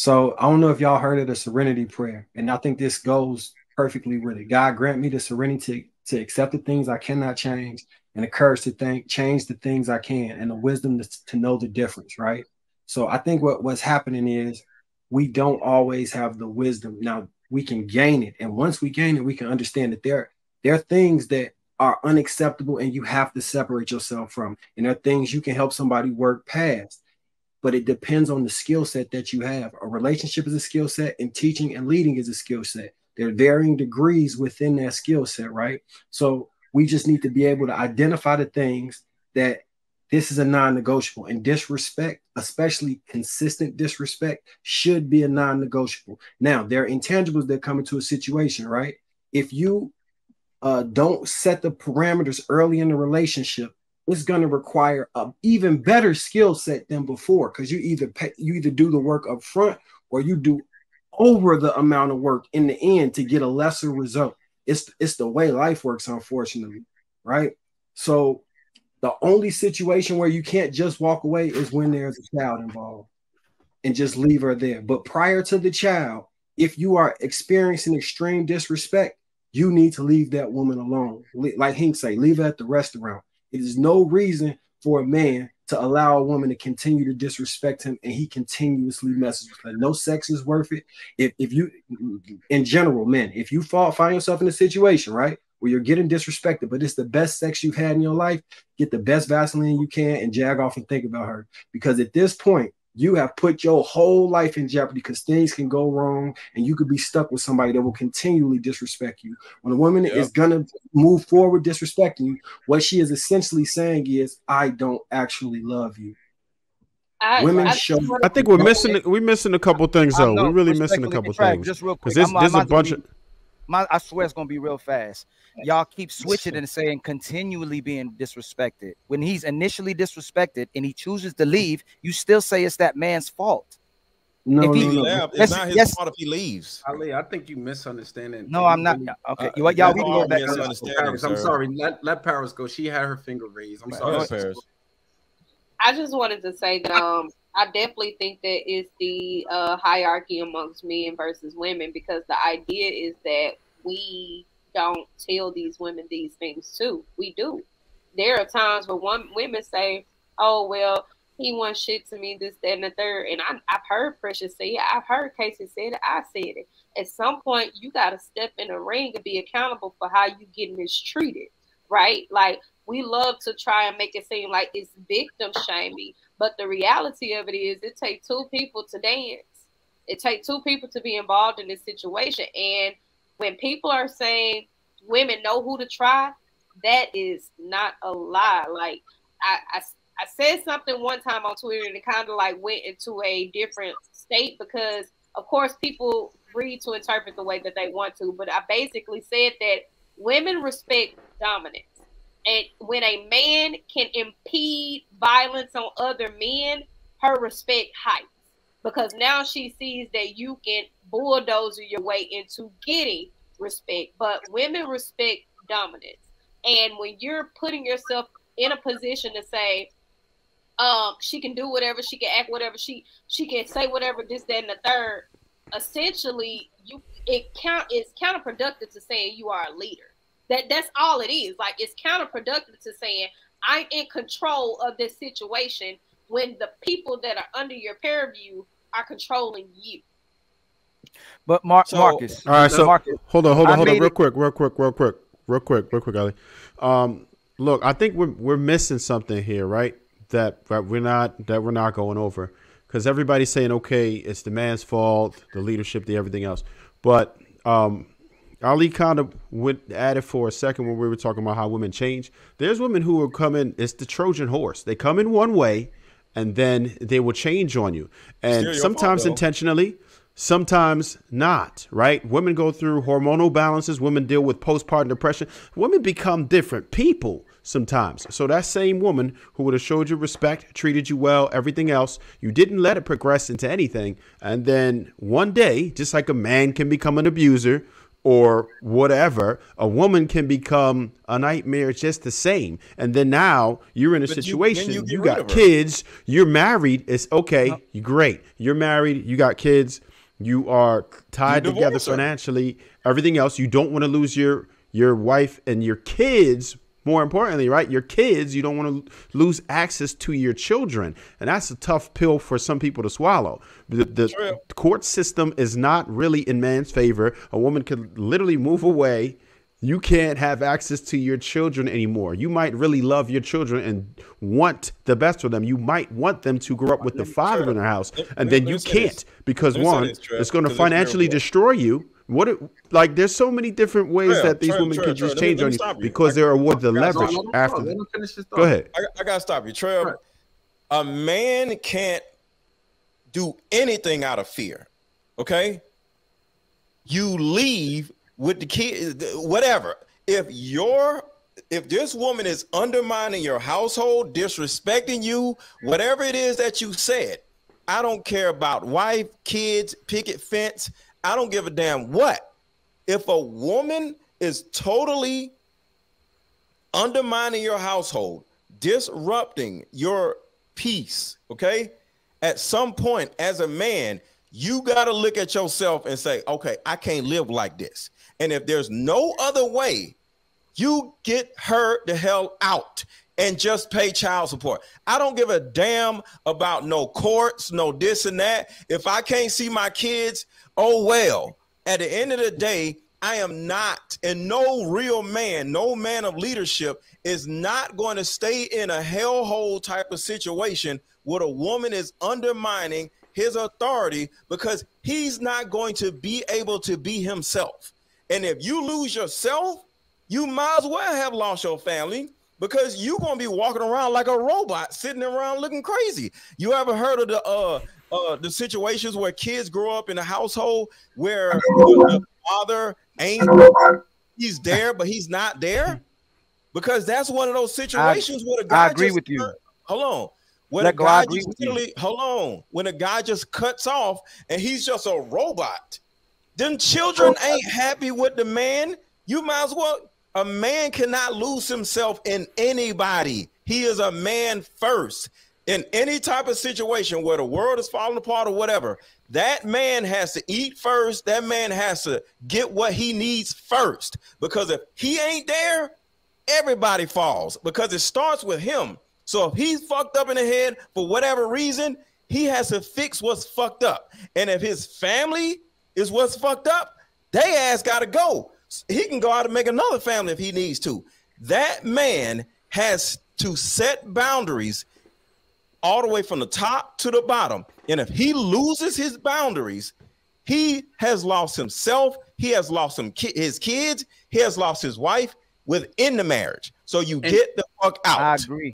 So I don't know if y'all heard of the serenity prayer, and I think this goes perfectly with it. God grant me the serenity to accept the things I cannot change, and the courage to think change the things I can, and the wisdom to know the difference. Right. So I think what's happening is we don't always have the wisdom. Now we can gain it, and once we gain it, we can understand that there are things that are unacceptable, and you have to separate yourself from, and there are things you can help somebody work past, but it depends on the skill set that you have. A relationship is a skill set, and teaching and leading is a skill set. There are varying degrees within that skill set, right? So we just need to be able to identify the things that this is a non-negotiable, and disrespect, especially consistent disrespect, should be a non-negotiable. Now, there are intangibles that come into a situation, right? If you don't set the parameters early in the relationship, it's going to require a even better skill set than before, because you either do the work up front, or you do over the amount of work in the end to get a lesser result. It's the way life works, unfortunately, right? So the only situation where you can't just walk away is when there's a child involved, and just leave her there. But prior to the child, if you are experiencing extreme disrespect, you need to leave that woman alone. Like Hink say, leave her at the restaurant. It is no reason for a man to allow a woman to continue to disrespect him, and he continuously messes with her. No sex is worth it. If you, in general, men, if you find yourself in a situation, right, where you're getting disrespected, but it's the best sex you've had in your life, get the best Vaseline you can and jag off and think about her. Because at this point, you have put your whole life in jeopardy, because things can go wrong and you could be stuck with somebody that will continually disrespect you. When a woman is going to move forward disrespecting you, what she is essentially saying is, I don't actually love you. Women show. I think we're missing a couple things though. We're really missing a couple things. Just real quick, because there's a bunch of. I swear it's gonna be real fast. Y'all keep switching and saying continually being disrespected. When he's initially disrespected and he chooses to leave, you still say it's that man's fault. No, it's not his fault if he leaves. Ali, I think you misunderstanding. No, I'm not. Okay, y'all we can go back. I'm sorry. Let Paris go. She had her finger raised. I'm sorry, Paris. I just wanted to say that I definitely think that it's the hierarchy amongst men versus women, because the idea is that we don't tell these women these things too. We do. There are times where women say, "Oh well, he wants shit to me, this, that, and the third." And I've heard Precious say it. I've heard Casey say it. I said it. At some point, you got to step in the ring and be accountable for how you get mistreated, right? Like, we love to try and make it seem like it's victim shaming, but the reality of it is it takes two people to dance. It takes two people to be involved in this situation. And when people are saying women know who to try, that is not a lie. Like, I said something one time on Twitter, and it kind of like went into a different state, because of course people read to interpret the way that they want to, but I basically said that women respect dominance. And when a man can impede violence on other men, her respect heights, because now she sees that you can bulldoze your way into getting respect. But women respect dominance. And when you're putting yourself in a position to say, she can do whatever, she can act whatever, she can say whatever, this, that, and the third, essentially it's counterproductive to saying you are a leader. That's all it is. Like, it's counterproductive to saying I'm in control of this situation when the people that are under your purview are controlling you. But Marcus. All right, so Marcus, hold on, real quick, Ali. Look, I think we're missing something here, right? That we're not going over, because everybody's saying, okay, it's the man's fault, the leadership, the everything else, but Ali kind of went at it for a second when we were talking about how women change. There's women who will come in, it's the Trojan horse. They come in one way and then they will change on you. And sometimes intentionally, sometimes not, right? Women go through hormonal balances. Women deal with postpartum depression. Women become different people sometimes. So that same woman who would have showed you respect, treated you well, everything else, you didn't let it progress into anything. And then one day, just like a man can become an abuser, or whatever, a woman can become a nightmare just the same. And then now you're in a situation, you got kids, you're married, it's okay, you're great. You're married, you got kids, you are tied together financially, everything else. You don't want to lose your wife and your kids. More importantly, right? Your kids, you don't want to lose access to your children. And that's a tough pill for some people to swallow. The court system is not really in man's favor. A woman can literally move away. You can't have access to your children anymore. You might really love your children and want the best for them. You might want them to grow up with the father in their house. And then you can't because, one, it's going to financially destroy you. Like there's so many different ways that these women can just change on you because they're awarded the leverage after. Go ahead. I gotta stop you, Trev. A man can't do anything out of fear. Okay, you leave with the kid, whatever. If this woman is undermining your household, disrespecting you, whatever it is that you said, I don't care about wife, kids, picket fence. I don't give a damn what. If a woman is totally undermining your household, disrupting your peace, okay? At some point as a man, you got to look at yourself and say, okay, I can't live like this. And if there's no other way, you get her the hell out and just pay child support. I don't give a damn about no courts, no this and that. If I can't see my kids, oh, well, at the end of the day, I am not, and no real man, no man of leadership is not going to stay in a hellhole type of situation where a woman is undermining his authority because he's not going to be able to be himself. And if you lose yourself, you might as well have lost your family because you're going to be walking around like a robot, sitting around looking crazy. You ever heard of the situations where kids grow up in a household where the father he's there, but he's not there? Because that's one of those situations where the guy I agree with you. Hold on. When a guy just literally, hold on. When a guy just cuts off and he's just a robot, then children ain't happy with the man. You might as well. A man cannot lose himself in anybody. He is a man first. In any type of situation where the world is falling apart or whatever, that man has to eat first. That man has to get what he needs first. Because if he ain't there, everybody falls because it starts with him. So if he's fucked up in the head for whatever reason, he has to fix what's fucked up. And if his family is what's fucked up, they ass got to go. He can go out and make another family if he needs to. That man has to set boundaries all the way from the top to the bottom. And if he loses his boundaries, he has lost himself. He has lost his kids. He has lost his wife within the marriage. So you get the fuck out. I agree.